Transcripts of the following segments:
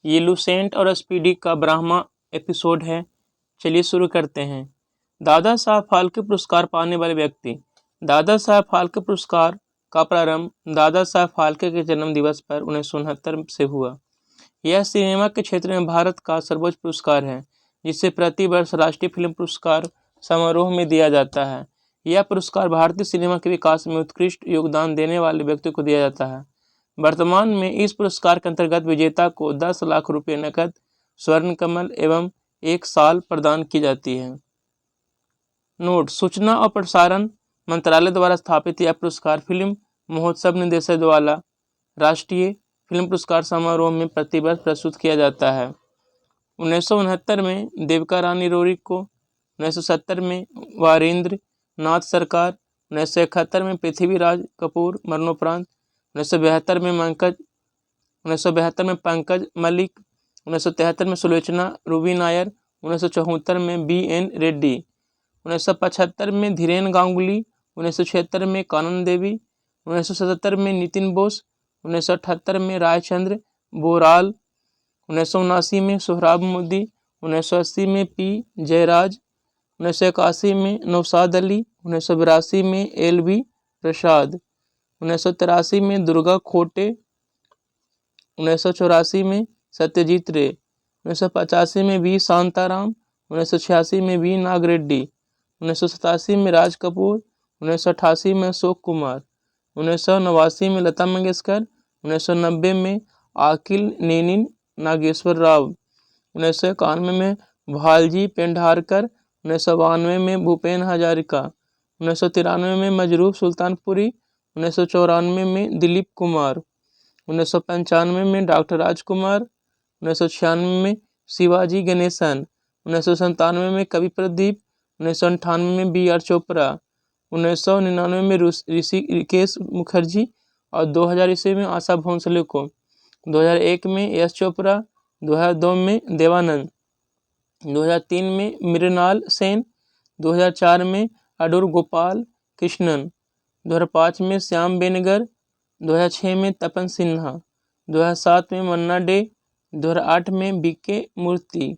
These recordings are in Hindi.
ये लुसेंट और स्पीडी का ब्राह्मा एपिसोड है। चलिए शुरू करते हैं। दादा साहब फाल्के पुरस्कार पाने वाले व्यक्ति। दादा साहब फाल्के पुरस्कार का प्रारंभ दादा साहब फाल्के के जन्म दिवस पर 1969 से हुआ। यह सिनेमा के क्षेत्र में भारत का सर्वोच्च पुरस्कार है, जिसे प्रति वर्ष राष्ट्रीय फिल्म पुरस्कार समारोह में दिया जाता है। यह पुरस्कार भारतीय सिनेमा के विकास में उत्कृष्ट योगदान देने वाले व्यक्ति को दिया जाता है। वर्तमान में इस पुरस्कार के अंतर्गत विजेता को 10 लाख रुपये नकद, स्वर्ण कमल एवं 1 साल प्रदान की जाती है। नोट: सूचना और प्रसारण मंत्रालय द्वारा स्थापित यह पुरस्कार फिल्म महोत्सव निदेशक द्वारा राष्ट्रीय फिल्म पुरस्कार समारोह में प्रतिवर्ष प्रस्तुत किया जाता है। 1969 में देविका रानी रोरी को, 1970 में वारेंद्र नाथ सरकार, 1971 में पृथ्वीराज कपूर मरणोपरांत, 1972 में पंकज मलिक, 1973 में सुलोचना रूबी नायर, 1974 में BN रेड्डी, 1975 में धीरेन गांगुली, 1976 में कानन देवी, 1977 में नितिन बोस, 1978 में रायचंद्र बोराल, 1979 में सोहराब मोदी, 1980 में P जयराज, 1981 में नौशाद अली, 1982 में LV प्रसाद, 1983 में दुर्गा खोटे, 1984 में सत्यजीत रे, 1985 में V शांताराम, 1986 में V नागरेड्डी, 1987 में राज कपूर, 1988 में अशोक कुमार, 1989 में लता मंगेशकर, 1990 में अखिल नेनी नागेश्वर राव, 1991 में भालजी पेंढारकर, 1992 में भूपेन हजारिका, 1993 में मजरूह सुल्तानपुरी, 1994 में दिलीप कुमार, 1995 में डॉक्टर राजकुमार, 1996 में शिवाजी गणेशन, 1997 में कवि प्रदीप, 1998 में BR चोपड़ा, 1999 में ऋषिकेश मुखर्जी और 2000 ईस्वी में आशा भोंसले को, 2001 में यश चोपड़ा, 2002 में देवानंद, 2003 में मृणाल सेन, 2004 में अडूर गोपाल कृष्णन, 2005 में श्याम बेनेगर, 2006 में तपन सिन्हा, 2007 में मन्ना डे, 2008 में BK मूर्ति,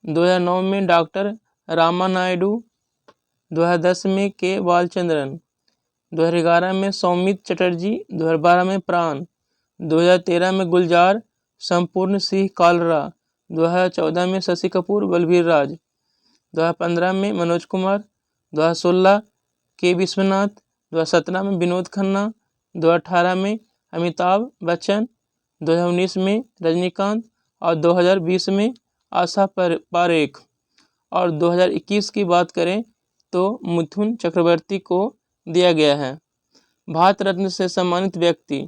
2009 में डॉक्टर रामा नायडू, 2010 में K बालचंद्रन, 2011 में सौमित चटर्जी, 2012 में प्राण, 2013 में गुलजार संपूर्ण सिंह कालरा, 2014 में शशि कपूर बलबीर राज, 2015 में मनोज कुमार, 2016 K विश्वनाथ, 2017 में विनोद खन्ना, 2018 में अमिताभ बच्चन, 2019 में रजनीकांत और 2020 में आशा पारेख। और 2021 की बात करें तो मिथुन चक्रवर्ती को दिया गया है। भारत रत्न से सम्मानित व्यक्ति: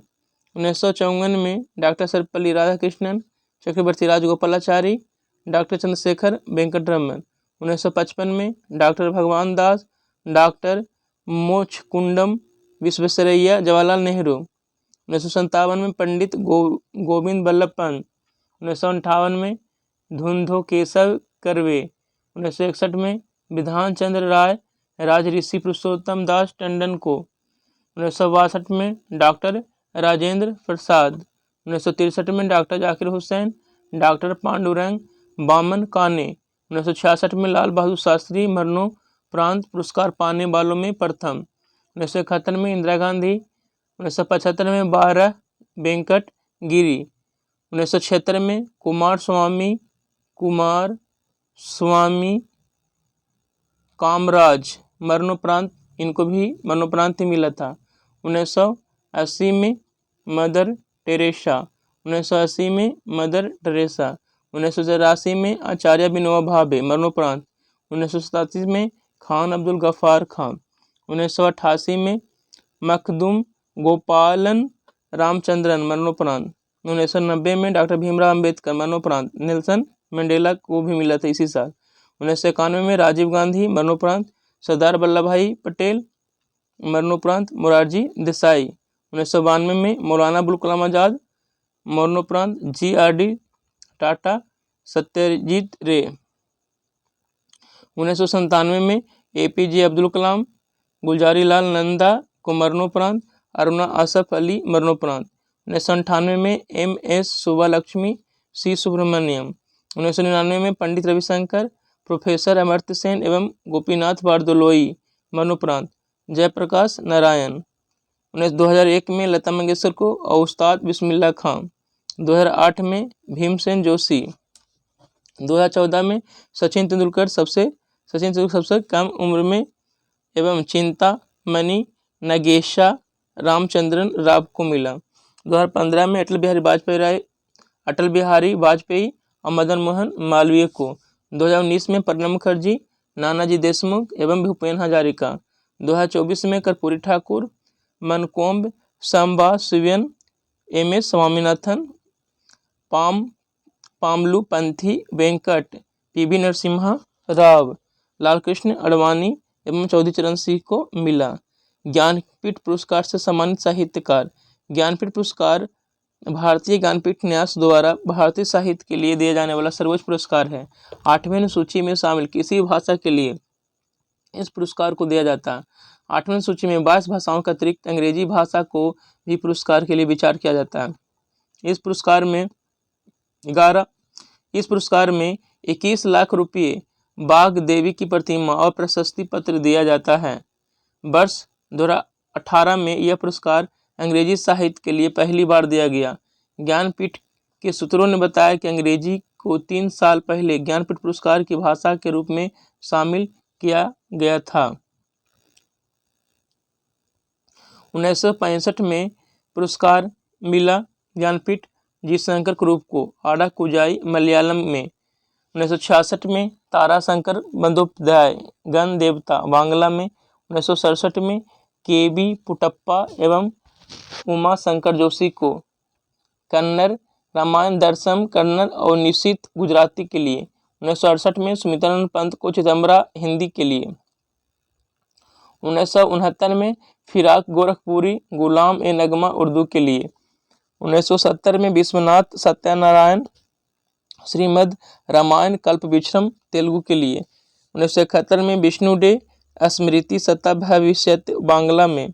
1954 में डॉक्टर सर्वपल्ली राधाकृष्णन, चक्रवर्ती राजगोपालाचारी, डॉक्टर चंद्रशेखर वेंकटरमन, 1955 में डॉक्टर भगवान दास, डॉक्टर मोक्षकुंडम विश्वेश्वरैया जवाहरलाल नेहरू, 1957 में पंडित गोविंद बल्लभ पंत, 1958 में धुंधो केशव कर्वे, 1961 में विधान चंद्र राय राजऋषि पुरुषोत्तम दास टंडन को, 1962 में डॉक्टर राजेंद्र प्रसाद, 1963 में डॉक्टर जाकिर हुसैन, डॉक्टर पांडुरंग बामन काने, 1966 में लाल बहादुर शास्त्री मरणोपरांत पुरस्कार पाने वालों में प्रथम, 1971 में इंदिरा गांधी, 1975 में 12 वेंकट गिरी, 1976 में कुमार स्वामी कामराज मरणोपरांत, इनको भी मरणोपरांत ही मिला था। 1980 में मदर टेरेसा, 1980 में मदर टेरेसा, 1984 में आचार्य विनोबा भावे मरणोपरांत, 1987 में खान अब्दुल गफ्फार खान, 1988 में मखदूम गोपालन रामचंद्रन मरणोपरांत, 1990 में डॉक्टर भीमराव अंबेडकर मरणोपरांत, नेल्सन मंडेला को भी मिला था इसी साल, 1991 में राजीव गांधी मरणोपरांत, सरदार वल्लभ भाई पटेल मरणोपरांत, मोरारजी देसाई, 1992 में मौलाना अबुल कलाम आजाद मरणोपरांत, GRD टाटा, सत्यजीत रे, 1997 में APJ अब्दुल कलाम, गुलजारी लाल नंदा को मरणोपरांत, अरुणा असफ अली मरणोपरांत, 1998 में MS सुब्बा लक्ष्मी सी सुब्रमण्यम। 1999 में पंडित रविशंकर, प्रोफेसर अमर्त्य सेन एवं गोपीनाथ बारदोलोई। मरणोपरांत जयप्रकाश नारायण। 2001 में लता मंगेशकर को और उस्ताद बिस्मिल्लाह खां। 2008 में भीमसेन जोशी। 2014 में सचिन तेंदुलकर सबसे कम उम्र में एवं चिंतामणि नगेशा रामचंद्रन राव को मिला। 2015 में अटल बिहारी वाजपेयी और मदन मोहन मालवीय को। 2019 में प्रणब मुखर्जी, नानाजी देशमुख एवं भूपेन हजारिका। 2024 में कर्पूरी ठाकुर, मनकोंब सांबा शिवन, MS स्वामीनाथन, पामलू पंथी वेंकट, PV नरसिम्हा राव, लालकृष्ण अडवाणी एवं चौधरी चरण सिंह को मिला। ज्ञानपीठ पुरस्कार से सम्मानित साहित्यकार। ज्ञानपीठ पुरस्कार भारतीय ज्ञानपीठ न्यास द्वारा भारतीय साहित्य के लिए दिया जाने वाला सर्वोच्च पुरस्कार है। 8वें अनुसूची में शामिल किसी भाषा के लिए इस पुरस्कार को दिया जाता है। 8वें सूची में 22 भाषाओं के अतिरिक्त अंग्रेजी भाषा को भी पुरस्कार के लिए विचार किया जाता है। इस पुरस्कार में 21 लाख रुपये बाघ देवी की प्रतिमा और प्रशस्ति पत्र दिया जाता है। वर्ष 2018 में यह पुरस्कार अंग्रेजी साहित्य के लिए पहली बार दिया गया। ज्ञानपीठ के सूत्रों ने बताया कि अंग्रेजी को 3 साल पहले ज्ञानपीठ पुरस्कार की भाषा के रूप में शामिल किया गया था। 1965 में पुरस्कार मिला ज्ञानपीठ जी शंकर कुरूप को आडा कुजाई मलयालम में। 1966 में ताराशंकर बंदोपाध्याय गण देवता बांग्ला में। 1967 में KB पुटप्पा एवं उमा शंकर जोशी को कन्नड़ रामायण दर्शम कन्नड़ और निशित गुजराती के लिए। 1968 में सुमित्रानंद पंत को चिदम्बरा हिंदी के लिए। 1969 में फिराक गोरखपुरी गुलाम-ए-नगमा उर्दू के लिए। 1970 में विश्वनाथ सत्यनारायण श्रीमद् रामायण कल्पवृक्षम तेलुगु के लिए। 1971 में विष्णु डे स्मृति सत्ता भविष्यत बांग्ला में।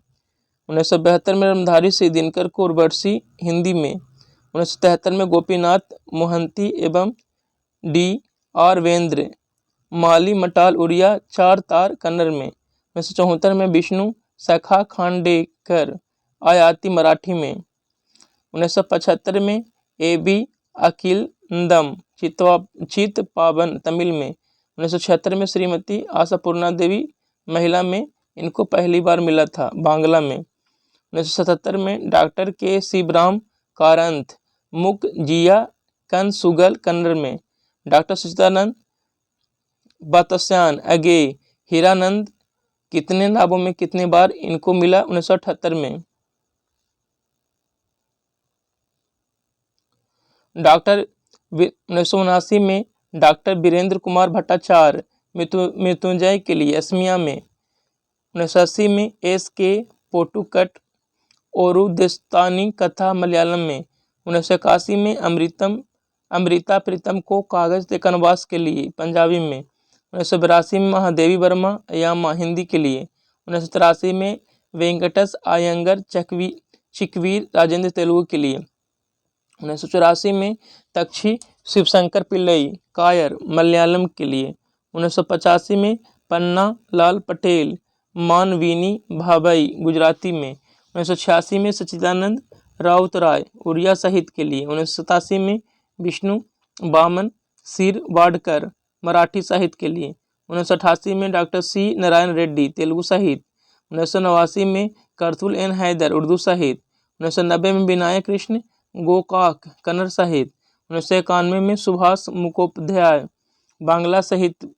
1972 में रामधारी सिंह दिनकर को उर्वशी हिंदी में। 1973 में गोपीनाथ मोहंती एवं DR वेंद्र माली मटाल उड़िया चार तार कन्नड़ में। 1974 में विष्णु सखा खांडेकर आयाती मराठी में। 1975 में AB अखिलंदम चित्पावन तमिल में। 1976 में श्रीमती आशापूर्णा देवी महिला में इनको पहली बार मिला था बांग्ला में। 1977 में डॉक्टर K शिवराम कारंथ मुक जिया कनसुगल कन्नड़ में। डॉक्टर सच्चिदानंद बातस्यान अगे हीरानंद कितने नामों में कितने बार इनको मिला 1978 में। डॉक्टर 1979 में डॉक्टर वीरेंद्र कुमार भट्टाचार्य मृत्युंजय के लिए असमिया में। 1980 में SK पोटुकट ओरुदेस्तानी कथा मलयालम में। 1981 में अमृता प्रीतम को कागज के कनवास के लिए पंजाबी में। 1982 में महादेवी वर्मा यामा हिंदी के लिए। 1983 में वेंकटस आयंगर चिकवीर राजेंद्र तेलुगु के लिए। 1984 में तक्षी शिवशंकर पिल्लई कायर मलयालम के लिए। 1985 में पन्ना लाल पटेल मानवीनी भाभई गुजराती में। 1986 में सच्चिदानंद राउतराय उड़िया साहित्य के लिए। 1987 में विष्णु बामन सिरवाडकर मराठी साहित्य के लिए। 1988 में डॉक्टर C नारायण रेड्डी तेलुगु साहित्य। 1989 में करतुल N हैदर उर्दू साहित्य। 1990 में विनायक कृष्ण गोकाक कन्नड़ साहित्य। 1991 में सुभाष मुखोपाध्याय बांग्ला साहित्य।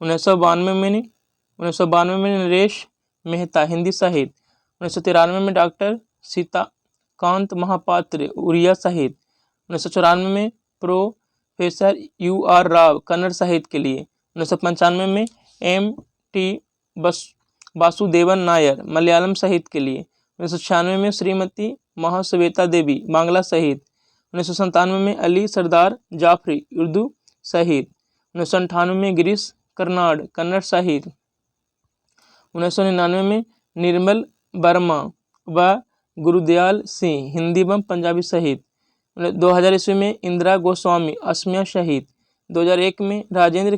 1992 में नरेश मेहता हिंदी साहित्य। 1993 में डॉक्टर सीताकांत महापात्र उड़िया साहित्य। 1994 में प्रोफेसर UR राव कन्नड़ साहित्य के लिए। 1995 में MT वासुदेवन नायर मलयालम साहित्य के लिए। 1996 में श्रीमती महाश्वेता देवी बांग्ला साहित्य। 1997 में अली सरदार जाफरी उर्दू साहित्य। 1998 में गिरीश कर्नाड कन्नड़ साहित्य। 1999 में निर्मल वर्मा व गुरुदयाल सिंह हिंदी व पंजाबी साहित्य। 2000 ईस्वी में इंदिरा गोस्वामी असमिया शहीद। 2001 में राजेंद्र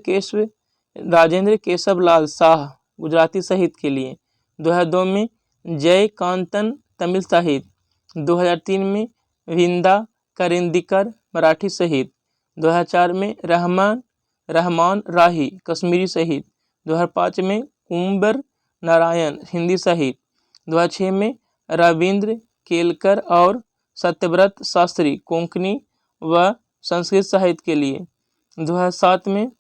केशव लाल शाह गुजराती शहीद के लिए। 2002 में जय कांतन तमिल शहीद। 2003 में विंदा करिंदिकर मराठी शहीद। 2004 में रहमान राही कश्मीरी शहीद। 2005 में कुंबर नारायण हिंदी शहीद। 2006 में रविंद्र केलकर और सत्यव्रत शास्त्री कोंकणी व संस्कृत साहित्य के लिए। 2007 में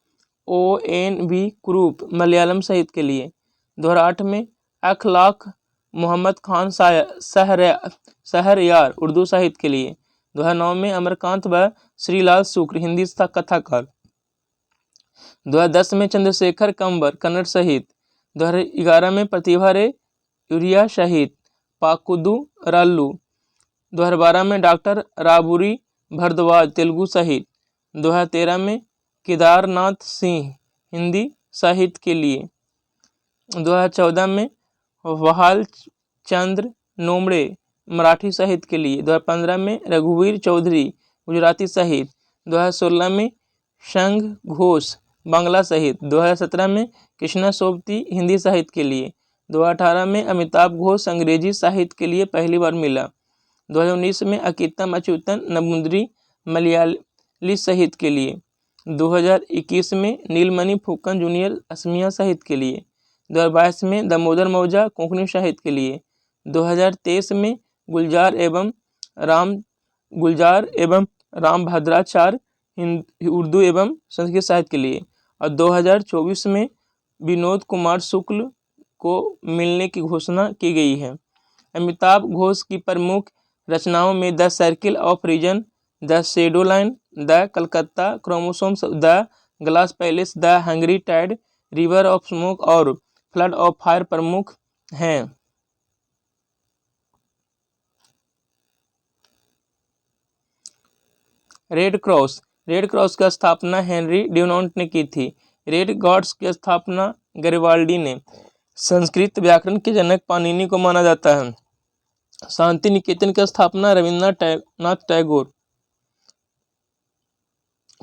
ONV कुरूप मलयालम साहित्य के लिए। 2008 में अखलाक मोहम्मद खान शहरयार उर्दू साहित्य के लिए। 2009 में अमरकांत व श्रीलाल शुक्र हिंदी कथाकार। 2010 में चंद्रशेखर कंवर कन्नड़ शहीद। 2011 में प्रतिभा रे यूरिया शहीद पाकुदू राल्लू। 2012 में डॉक्टर राबुरी भरद्वाज तेलुगु शहीद। 2013 में केदारनाथ सिंह हिंदी साहित्य के लिए। 2014 में वहाल चंद्र नोमड़े मराठी साहित्य के लिए। 2015 में रघुवीर चौधरी गुजराती शहीद। 2016 में शंख घोष बांग्ला शहीद। 2017 में कृष्णा सोबती हिंदी साहित्य के लिए। 2018 में अमिताभ घोष अंग्रेजी साहित्य के लिए पहली बार मिला। 2019 में अकीतम अच्युतन नमुंद्री मलयाली साहित्य के लिए। 2021 में नीलमणि फुकन जूनियर असमिया साहित्य के लिए। 2022 में दामोदर मौजा कोंकणी साहित्य के लिए। 2023 में गुलजार एवं राम भद्राचार्य उर्दू एवं संस्कृत साहित्य के लिए। और 2024 में विनोद कुमार शुक्ल को मिलने की घोषणा की गई है। अमिताभ घोष की प्रमुख रचनाओं में the circle of reason, the shadow line, the Calcutta chromosomes, the glass palace, the hungry tide, river of smoke और फ्लड ऑफ फायर प्रमुख हैं। रेड क्रॉस की स्थापना हेनरी ड्यूनांट ने की थी। रेड गार्ड्स की स्थापना गैरिबाल्डी ने। संस्कृत व्याकरण के जनक पाणिनि को माना जाता है। शांति निकेतन की स्थापना रविन्द्रनाथ टैगोर।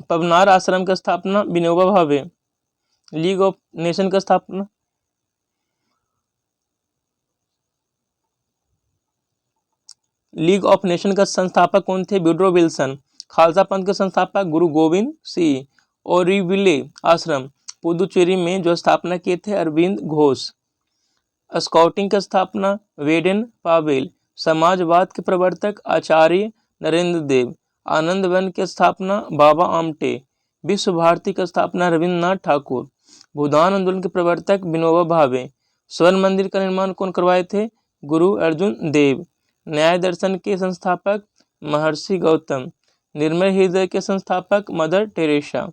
पवनार आश्रम की स्थापना Vinoba Bhave. League of nation की स्थापना लीग ऑफ नेशन का संस्थापक कौन थे? Woodrow Wilson. खालसा पंथ के संस्थापक गुरु गोविंद सिंह। ओरिविले आश्रम पुदुचेरी में जो स्थापना किए थे अरविंद घोष। स्काउटिंग की स्थापना वेडेन पावेल। समाजवाद के प्रवर्तक आचार्य नरेंद्र देव। आनंद वन की स्थापना बाबा आमटे। विश्व भारती की स्थापना रविन्द्रनाथ ठाकुर। भूदान आंदोलन के प्रवर्तक विनोबा भावे। स्वर्ण मंदिर का निर्माण कौन करवाए थे? गुरु अर्जुन देव। न्याय दर्शन के संस्थापक महर्षि गौतम। निर्मल हृदय के संस्थापक मदर टेरेसा।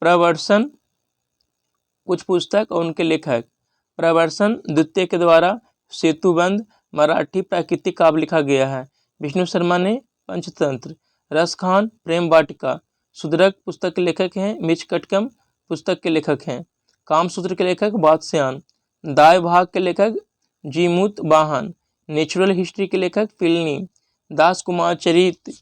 प्रवर्सन कुछ पुस्तक और उनके लेखक। प्रवर्सन द्वितीय के द्वारा सेतुबंध मराठी प्राकृतिक काव्य लिखा गया है। विष्णु शर्मा ने पंचतंत्र। रसखान प्रेम वाटिका। सुदरक पुस्तक के लेखक हैं। मिच कटकम पुस्तक के लेखक हैं। कामसूत्र के लेखक बादशान। दाय भाग के लेखक जीमूत वाहन। नेचुरल हिस्ट्री के लेखक पिलनी। दास कुमार चरित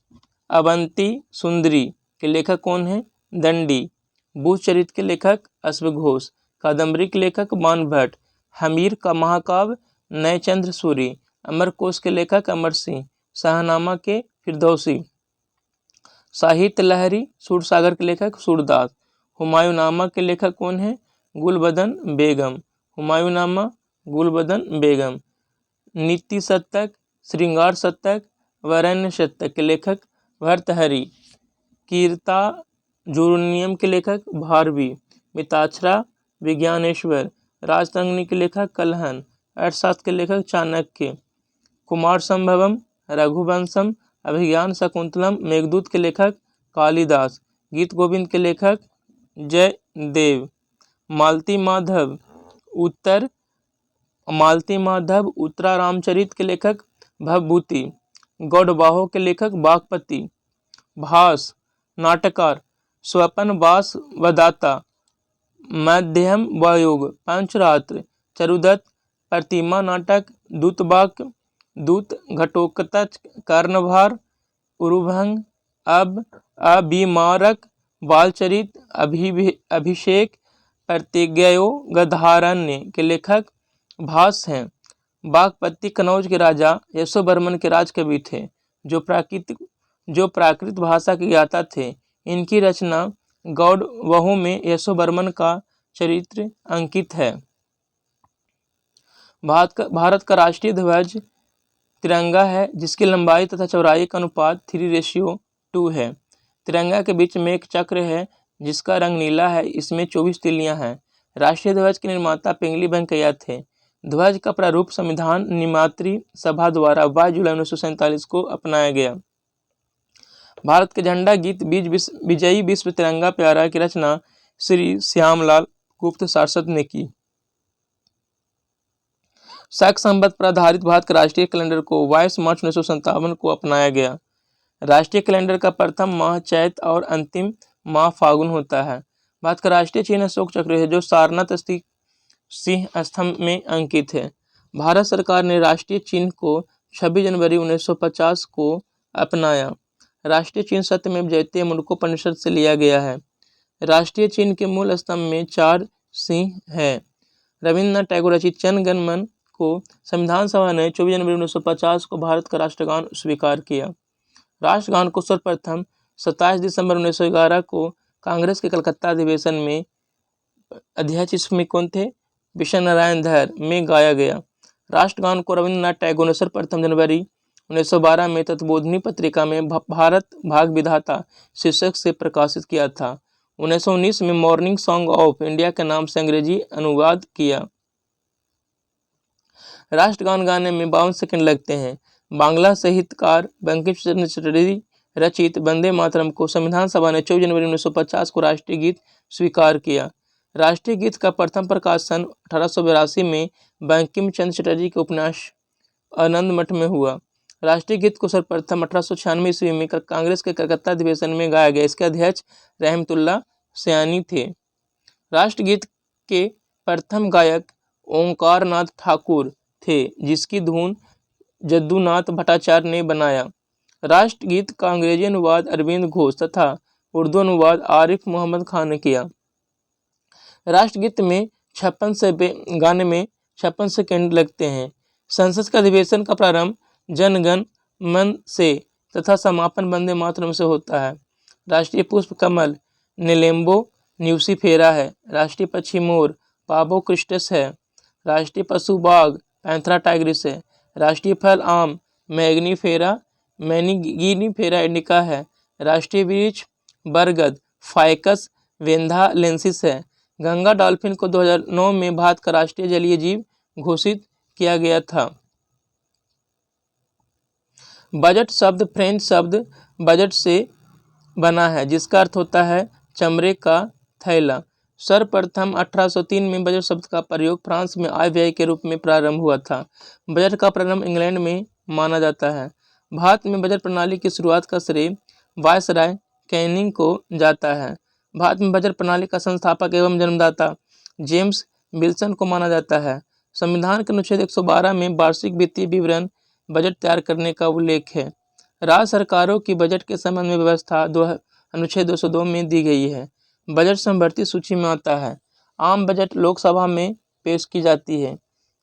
अवंती सुंदरी के लेखक कौन है? दंडी। बुध चरित के लेखक अश्वघोष। कादम्बरी के लेखक बाणभट्ट। हमीर का महाकाव्य नयचंद्र सूरी। अमरकोश के लेखक अमर सिंह। शाहनामा के फिरदौसी। साहित्य लहरी सूरसागर के लेखक सूरदास। हुमायूंनामा के लेखक कौन है? गुलबदन बेगम। हुमायूंनामा गुलबदन बेगम। नीति शतक, श्रृंगार शतक, वरण्य शतक के लेखक भर्तहरि। कीर्ताजुर्नियम के लेखक भारवी। मिताक्षरा विज्ञानेश्वर। राजतरंगिणी के लेखक कलहन। अर्थशास्त्र के लेखक चाणक्य। कुमार संभवम, रघुवंशम, अभिज्ञान शाकुंतलम, मेघदूत के लेखक कालिदास। गीत गोविंद के लेखक जयदेव। मालती माधव उत्तरा रामचरित के लेखक भवभूति। गौड़बाहो के लेखक बागपति। भास नाटककार स्वपन वास वदाता। मध्यम वयोग पंचरात्र। चरुदत्त प्रतिमा नाटक। दूतबाक दूत घटोत्कच कर्णभार उरुभंग, अब अभिमारक, बालचरित, अभिषेक, प्रतिज्ञयोगधारण्य के लेखक भास हैं। बागपत्ती कनौज के राजा यशोवर्मन के राजकवि थे, जो प्राकृत भाषा के ज्ञाता थे। इनकी रचना गौडवहु में यशोवर्मन का चरित्र अंकित है। भारत का राष्ट्रीय ध्वज तिरंगा है, जिसकी लंबाई तथा चौड़ाई का अनुपात 3:2 है। तिरंगा के बीच में एक चक्र है जिसका रंग नीला है। इसमें 24 तिल्लियां हैं। राष्ट्रीय ध्वज के निर्माता पिंगली वेंकैया थे। ध्वज का प्रारूप संविधान निर्मात्री सभा द्वारा 22 जुलाई 1947 को अपनाया गया। भारत के झंडा गीत विजयी विश्व तिरंगा प्यारा की रचना श्री श्यामलाल गुप्त सारस्वत ने की। शक संवत पर आधारित भारत के राष्ट्रीय कैलेंडर को 22 मार्च 1957 को अपनाया गया। राष्ट्रीय कैलेंडर का प्रथम माह चैत और अंतिम माह फागुन होता है। भारत का राष्ट्रीय चिन्ह अशोक चक्र है, जो सारनाथ स्थित सिंह स्तंभ में अंकित है। भारत सरकार ने राष्ट्रीय चिन्ह को 26 जनवरी 1950 को अपनाया। राष्ट्रीय चिन्ह सत्यमेव जयते मुंडकोपनिषद से लिया गया है। राष्ट्रीय चिन्ह के मूल स्तंभ में 4 सिंह है। रविन्द्रनाथ टैगोर रचित जन गण मन को संविधान सभा ने 24 जनवरी 1950 को भारत का राष्ट्रगान स्वीकार किया। राष्ट्रगान को सर्वप्रथम 27 दिसंबर 1911 को कांग्रेस के कलकत्ता अधिवेशन में अध्यक्ष इसमें कौन थे? विश्व नारायण धर में गाया गया। राष्ट्रगान को रविन्द्रनाथ टैगोर ने सर्वप्रथम जनवरी 1912 में तत्बोधिनी पत्रिका में भारत भाग विधाता शीर्षक से प्रकाशित किया था। 1919 में मॉर्निंग सॉन्ग ऑफ इंडिया के नाम से अंग्रेजी अनुवाद किया। राष्ट्रगान गाने में 52 सेकंड लगते हैं। बांग्ला साहित्यकार बंकिम चंद्र चटर्जी रचित वंदे मातरम को संविधान सभा ने 24 जनवरी 1950 को राष्ट्रीय गीत स्वीकार किया। राष्ट्रीय गीत का प्रथम प्रकाशन 1882 में बंकिम चंद्र चटर्जी के उपन्यास आनंद मठ में हुआ। राष्ट्रीय गीत को सर्वप्रथम 1896 ईस्वी में कांग्रेस के कलकत्ता अधिवेशन में गाया गया। इसके अध्यक्ष रहमतुल्लाह सयानी थे। राष्ट्रगीत के प्रथम गायक ओंकार नाथ ठाकुर थे, जिसकी धुन जद्दूनाथ भट्टाचार्य ने बनाया। राष्ट्रगीत का अंग्रेजी अनुवाद अरविंद घोष तथा उर्दू अनुवाद आरिफ मोहम्मद खान ने किया। राष्ट्रगीत में 56 सेकंड लगते हैं। संसद का अधिवेशन का प्रारंभ जनगण मन से तथा समापन वंदे मातरम से होता है। राष्ट्रीय पुष्प कमल नेलेम्बो न्यूसीफेरा है। राष्ट्रीय पक्षी मोर पाबो क्रिस्टस है। राष्ट्रीय पशु बाघ पैंथरा टाइग्रिस है। राष्ट्रीय फल आम मैनीगिनीफेरा इंडिका है। राष्ट्रीय वृक्ष बरगद फाइकस वेंधालेंसिस है। गंगा डॉल्फिन को 2009 में भारत का राष्ट्रीय जलीय जीव घोषित किया गया था। बजट शब्द फ्रेंच शब्द बजट से बना है, जिसका अर्थ होता है चमड़े का थैला। सर्वप्रथम 1803 में बजट शब्द का प्रयोग फ्रांस में आय व्यय के रूप में प्रारंभ हुआ था। बजट का प्रारंभ इंग्लैंड में माना जाता है। भारत में बजट प्रणाली की शुरुआत का श्रेय वायसराय कैनिंग को जाता है। भारत में बजट प्रणाली का संस्थापक एवं जन्मदाता जेम्स विल्सन को माना जाता है। संविधान के अनुच्छेद 112 में वार्षिक वित्तीय विवरण बजट तैयार करने का उल्लेख है। राज्य सरकारों की बजट के संबंध में व्यवस्था अनुच्छेद 202 में दी गई है। बजट समवर्ती सूची में आता है। आम बजट लोकसभा में पेश की जाती है।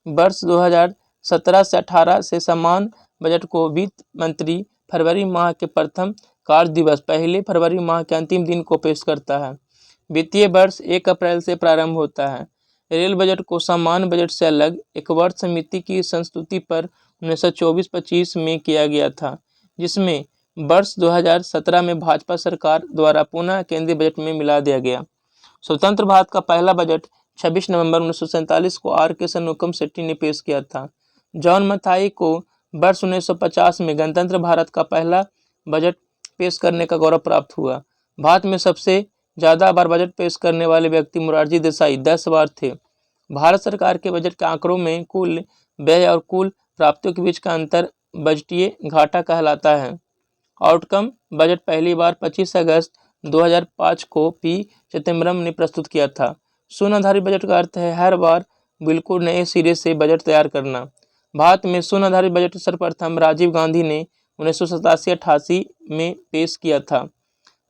वर्ष 2017 से 18 से समान बजट को वित्त मंत्री फरवरी माह के प्रथम कार्य दिवस पहले फरवरी माह के अंतिम दिन को पेश करता है। वित्तीय वर्ष 1 अप्रैल से प्रारंभ होता है। रेल बजट को सामान्य बजट से अलग एक वर्ष समिति की संस्तुति पर 1924-25 में किया गया था, जिसमें वर्ष 2017 में भाजपा सरकार द्वारा पुनः केंद्रीय बजट में मिला दिया गया। स्वतंत्र भारत का पहला बजट 26 नवंबर 1947 को R.K. शनमुगम शेट्टी ने पेश किया था। जॉन मथाई को वर्ष 1950 में गणतंत्र भारत का पहला बजट पेश करने का गौरव प्राप्त हुआ। भारत में सबसे ज़्यादा बार बजट पेश करने वाले व्यक्ति मोरारजी देसाई 10 बार थे। भारत सरकार के बजट के आंकड़ों में कुल व्यय और कुल प्राप्तियों के बीच का अंतर बजटीय घाटा कहलाता है। आउटकम बजट पहली बार 25 अगस्त 2005 को पी चिदम्बरम ने प्रस्तुत किया था। शून्य आधारित बजट का अर्थ है हर बार बिल्कुल नए सिरे से बजट तैयार करना। भारत में शून्य आधारित बजट सर्वप्रथम राजीव गांधी ने 1987-88 में पेश किया था।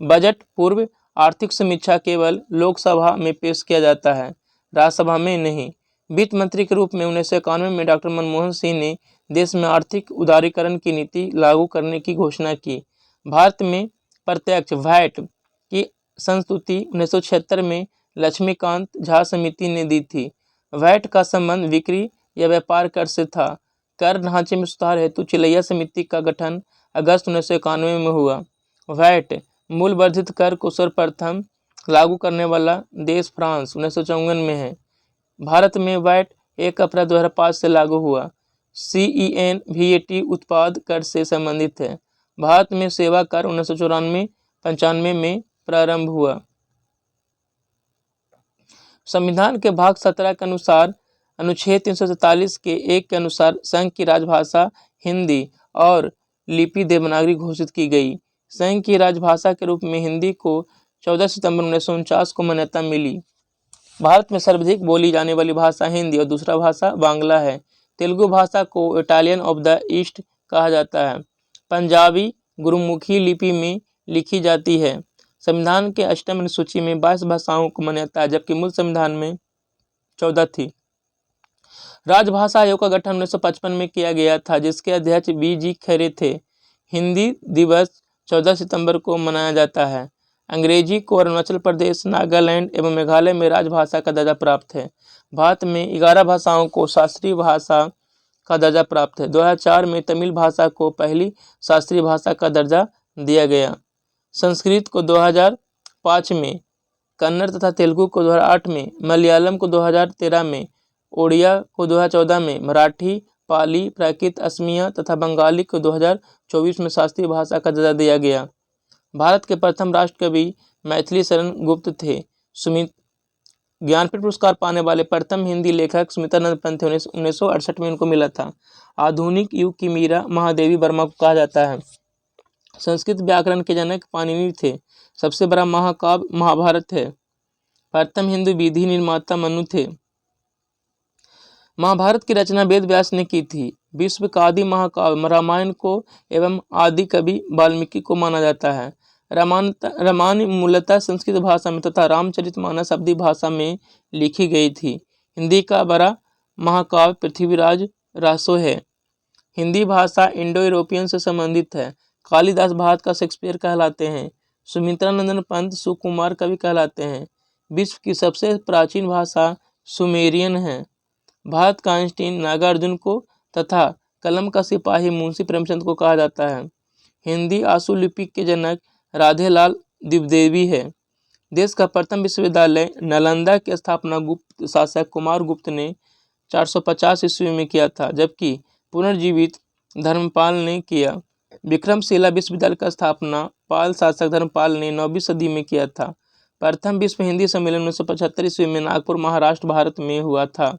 बजट पूर्व आर्थिक समीक्षा केवल लोकसभा में पेश किया जाता है, राज्यसभा में नहीं। वित्त मंत्री के रूप में 1991 में डॉक्टर मनमोहन सिंह ने देश में आर्थिक उदारीकरण की नीति लागू करने की घोषणा की। भारत में प्रत्यक्ष वैट की संस्तुति 1976 में लक्ष्मीकांत झा समिति ने दी थी। वैट का संबंध बिक्री या व्यापार कर से था। कर ढांचे में सुधार हेतु चिलैया समिति का गठन अगस्त 1991 में हुआ। वैट मूल वर्धित कर को सर्वप्रथम लागू करने वाला देश फ्रांस 1954 में है। भारत में वैट 1 अप्रैल 2005 से लागू हुआ। CEN VAT उत्पाद कर से संबंधित है। भारत में सेवा कर 1994-95 में प्रारंभ हुआ। संविधान के भाग 17 के अनुसार अनुच्छेद 343 के 1 के अनुसार संघ की राजभाषा हिंदी और लिपि देवनागरी घोषित की गई। संघ की राजभाषा के रूप में हिंदी को 14 सितंबर 1949 को मान्यता मिली। भारत में सर्वाधिक बोली जाने वाली भाषा हिंदी और दूसरा भाषा बांग्ला है। तेलुगु भाषा को इटालियन ऑफ द ईस्ट कहा जाता है। पंजाबी गुरुमुखी लिपि में लिखी जाती है। संविधान के अष्टम अनुसूची में 22 भाषाओं को मान्यता है, जबकि मूल संविधान में 14 थी। राजभाषा आयोग का गठन 1955 में किया गया था, जिसके अध्यक्ष BG खैरे थे। हिंदी दिवस 14 सितंबर को मनाया जाता है। अंग्रेजी को अरुणाचल प्रदेश, नागालैंड एवं मेघालय में राजभाषा का दर्जा प्राप्त है। भारत में 11 भाषाओं को शास्त्रीय भाषा का दर्जा प्राप्त है। 2004 में तमिल भाषा को पहली शास्त्रीय भाषा का दर्जा दिया गया। संस्कृत को 2005 में, कन्नड़ तथा तेलुगु को 2008 में, मलयालम को 2013 में, ओडिया को 2014 में, मराठी, पाली, प्राकृत, असमिया तथा बंगाली को 2024 में शास्त्रीय भाषा का दर्जा दिया गया। भारत के प्रथम राष्ट्र कवि मैथिली शरण गुप्त थे। ज्ञानपीठ पुरस्कार पाने वाले प्रथम हिंदी लेखक सुमित्रानंद पंत थे। 1968 में उनको मिला था। आधुनिक युग की मीरा महादेवी वर्मा को कहा जाता है। संस्कृत व्याकरण के जनक पाणिनि थे। सबसे बड़ा महाकाव्य महाभारत है। प्रथम हिंदू विधि निर्माता मनु थे। महाभारत की रचना वेद व्यास ने की थी। विश्व का आदि महाकाव्य रामायण को एवं आदि कवि वाल्मीकि को माना जाता है। रामायण मूलतः संस्कृत भाषा में तथा रामचरितमानस अवधी भाषा में लिखी गई थी। हिंदी का बड़ा महाकाव्य पृथ्वीराज रासो है। हिंदी भाषा इंडो यूरोपियन से संबंधित है। कालिदास भारत का शेक्सपियर कहलाते हैं। सुमित्रानंदन पंत सुकुमार कवि कहलाते हैं। विश्व की सबसे प्राचीन भाषा सुमेरियन है। भारत का आइंस्टीन नागार्जुन को तथा कलम का सिपाही मुंशी प्रेमचंद को कहा जाता है। हिंदी आशु लिपि के जनक राधेलाल द्विवेदी है। देश का प्रथम विश्वविद्यालय नालंदा की स्थापना गुप्त शासक कुमार गुप्त ने 450 ईस्वी में किया था, जबकि पुनर्जीवित धर्मपाल ने किया। विक्रमशिला विश्वविद्यालय का स्थापना पाल शासक धर्मपाल ने 9वीं सदी में किया था। प्रथम विश्व हिंदी सम्मेलन 1975 ईस्वी में नागपुर महाराष्ट्र भारत में हुआ था।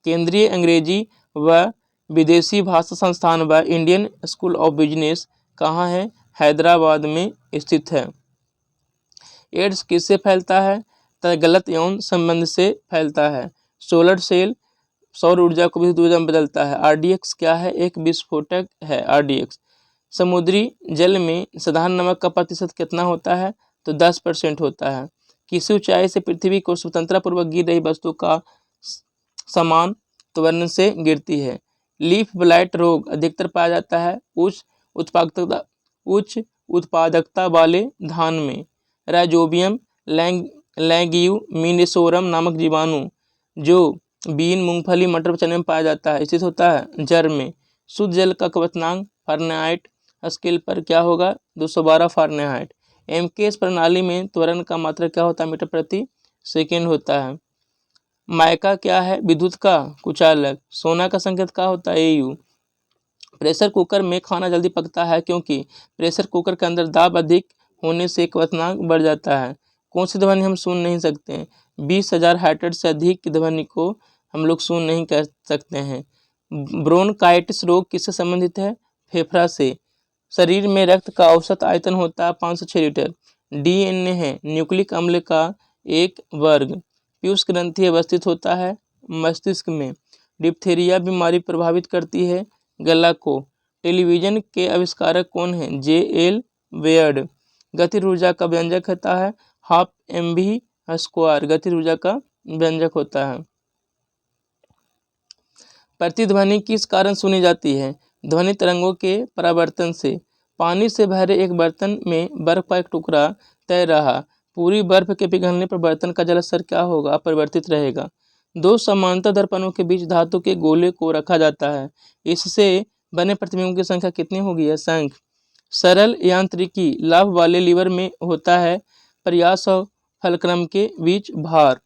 केंद्रीय अंग्रेजी व विदेशी भाषा संस्थान व इंडियन स्कूल ऑफ बिजनेस कहाँ है? हैदराबाद में स्थित है। एड्स किससे फैलता है? तथा गलत यौन संबंध से फैलता है। सोलर सेल सौर ऊर्जा को विद्युत ऊर्जा में बदलता है। RDX क्या है? एक विस्फोटक है RDX। समुद्री जल में साधारण नमक का प्रतिशत कितना होता है? तो 10% होता है। किसी ऊंचाई से पृथ्वी को स्वतंत्रतापूर्वक गिर रही वस्तु का समान त्वरण से गिरती है। लीफ ब्लाइट रोग अधिकतर पाया जाता है उच्च उत्पादकता वाले धान में। राइजोबियम लैंगियोमिनेसोरम नामक जीवाणु जो बीन, मूंगफली, मटर, चने में पाया जाता है, स्थित होता है जड़ में। शुद्ध जल का क्वथनांक फारेनहाइट स्केल पर क्या होगा? 212 फारेनहाइट। MKS प्रणाली में त्वरण का मात्रा क्या होता है? मीटर प्रति सेकेंड होता है। माइका क्या है? विद्युत का कुचालक। सोना का संकेत क्या होता है? AU। प्रेशर कुकर में खाना जल्दी पकता है क्योंकि प्रेशर कुकर के अंदर दाब अधिक होने से क्वथनांक बढ़ जाता है। कौन सी ध्वनि हम सुन नहीं सकते? 20,000 हर्ट्ज से अधिक की ध्वनि को हम लोग सुन नहीं कर सकते हैं। ब्रोंकाइटिस रोग किससे संबंधित है? फेफड़ा से। शरीर में रक्त का औसत आयतन होता है 506 लीटर। DNA है न्यूक्लिक अम्ल का एक वर्ग। पीयूष ग्रंथि अवस्थित होता है मस्तिष्क में। डिप्थीरिया बीमारी प्रभावित करती है गला को। टेलीविजन के आविष्कारक कौन हैं? J.L. वेयर्ड। गतिज ऊर्जा का व्यंजक होता है हाफ mv², गतिज ऊर्जा का व्यंजक होता है। प्रतिध्वनि किस कारण सुनी जाती है? ध्वनि तरंगों के परावर्तन से। पानी से भरे एक बर्तन में बर्फ का एक टुकड़ा तैर रहा, पूरी बर्फ के पिघलने पर बर्तन का जल स्तर क्या होगा? अपरिवर्तित रहेगा। दो समांतर दर्पणों के बीच धातु के गोले को रखा जाता है, इससे बने प्रतिबिंबों की संख्या कितनी होगी? असंख्य। सरल यांत्रिकी लाभ वाले लीवर में होता है प्रयास और फलक्रम के बीच भार।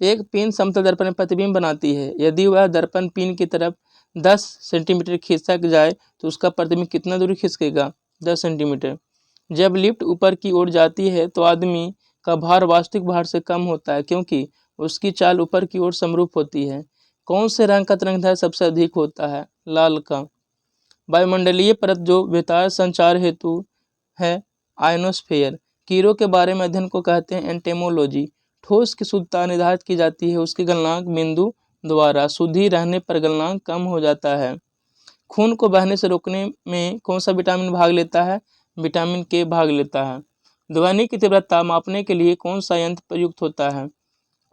एक पिन समतल दर्पण में प्रतिबिंब बनाती है, यदि वह दर्पण पिन की तरफ 10 सेंटीमीटर खिसक जाए तो उसका प्रतिबिंब कितना दूरी खिसकेगा? 10 सेंटीमीटर। जब लिफ्ट ऊपर की ओर जाती है तो आदमी का भार वास्तविक भार से कम होता है, क्योंकि उसकी चाल ऊपर की ओर समरूप होती है। कौन से रंग का तरंगदैर्घ्य सबसे अधिक होता है? लाल का। वायुमंडलीय परत जो बेतार संचार हेतु है आयनोस्फीयर। कीड़ों के बारे में अध्ययन को कहते हैं एंटेमोलॉजी। ठोस की शुद्धता निर्धारित की जाती है उसके गलनांक बिंदु द्वारा, शुद्धि रहने पर गलनांक कम हो जाता है। खून को बहने से रोकने में कौन सा विटामिन भाग लेता है? विटामिन के भाग लेता है। ध्वनि की तीव्रता मापने के लिए कौन सा यंत्र प्रयुक्त होता है?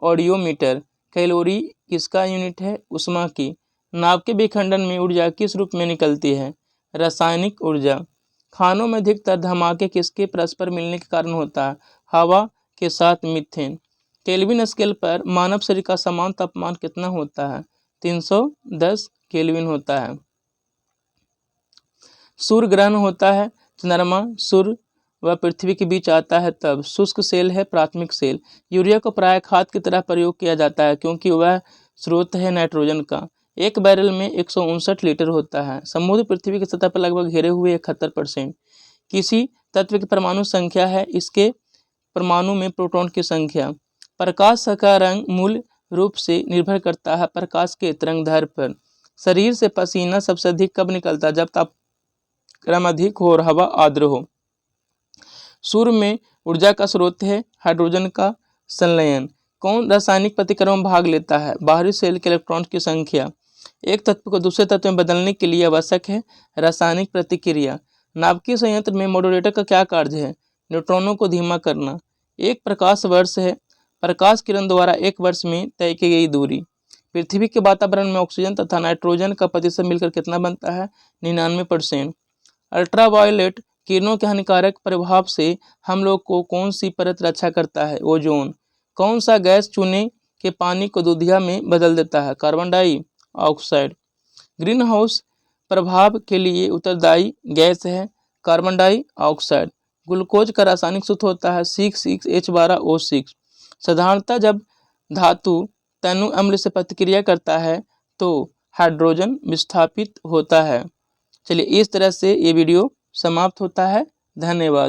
ऑडियोमीटर। कैलोरी किसका यूनिट है? ऊष्मा की। नाभ के विखंडन में ऊर्जा किस रूप में निकलती है? रासायनिक ऊर्जा। खानों में अधिकतर धमाके किसके परस्पर मिलने के कारण होता है? हवा के साथ मीथेन। केल्विन स्केल पर मानव शरीर का समान तापमान कितना होता है? 310 केल्विन होता है। सूर्य ग्रहण होता है, चंद्रमा सूर्य व पृथ्वी के बीच आता है तब। शुष्क सेल है प्राथमिक सेल। यूरिया को प्राय खाद की तरह प्रयोग किया जाता है क्योंकि वह स्रोत है नाइट्रोजन का। एक बैरल में 159 लीटर होता है। समुद्र पृथ्वी की सतह पर लगभग घेरे हुए 71%। किसी तत्व की परमाणु संख्या है, इसके परमाणु में प्रोटॉन की संख्या। प्रकाश का रंग मूल रूप से निर्भर करता है प्रकाश के तरंगदैर्घ्य पर। शरीर से पसीना सबसे अधिक कब निकलता है? जब तापक्रम अधिक हो और हवा आर्द्र हो। सूर्य में ऊर्जा का स्रोत है हाइड्रोजन का संलयन। कौन रासायनिक प्रतिक्रिया में भाग लेता है? बाहरी सेल के इलेक्ट्रॉन की संख्या। एक तत्व को दूसरे तत्व में बदलने के लिए आवश्यक है रासायनिक प्रतिक्रिया। नाभिकीय संयंत्र में मॉड्यूलेटर का क्या कार्य है? न्यूट्रॉनों को धीमा करना। एक प्रकाश वर्ष है प्रकाश किरण द्वारा एक वर्ष में तय की गई दूरी। पृथ्वी के वातावरण में ऑक्सीजन तथा नाइट्रोजन का प्रतिशत मिलकर कितना बनता है? 99%। अल्ट्रावायलेट किरणों के हानिकारक प्रभाव से हम लोग को कौन सी परत रक्षा करता है? ओजोन। कौन सा गैस चूने के पानी को दूधिया में बदल देता है? Carbon dioxide. ग्रीन हाउस प्रभाव के लिए उत्तरदायी गैस है कार्बन डाइऑक्साइड। ग्लूकोज का रासायनिक सूत्र होता है 6,6H12O6। साधारणतः जब धातु तनु अम्ल से प्रतिक्रिया करता है तो हाइड्रोजन विस्थापित होता है। चलिए, इस तरह से ये वीडियो समाप्त होता है। धन्यवाद।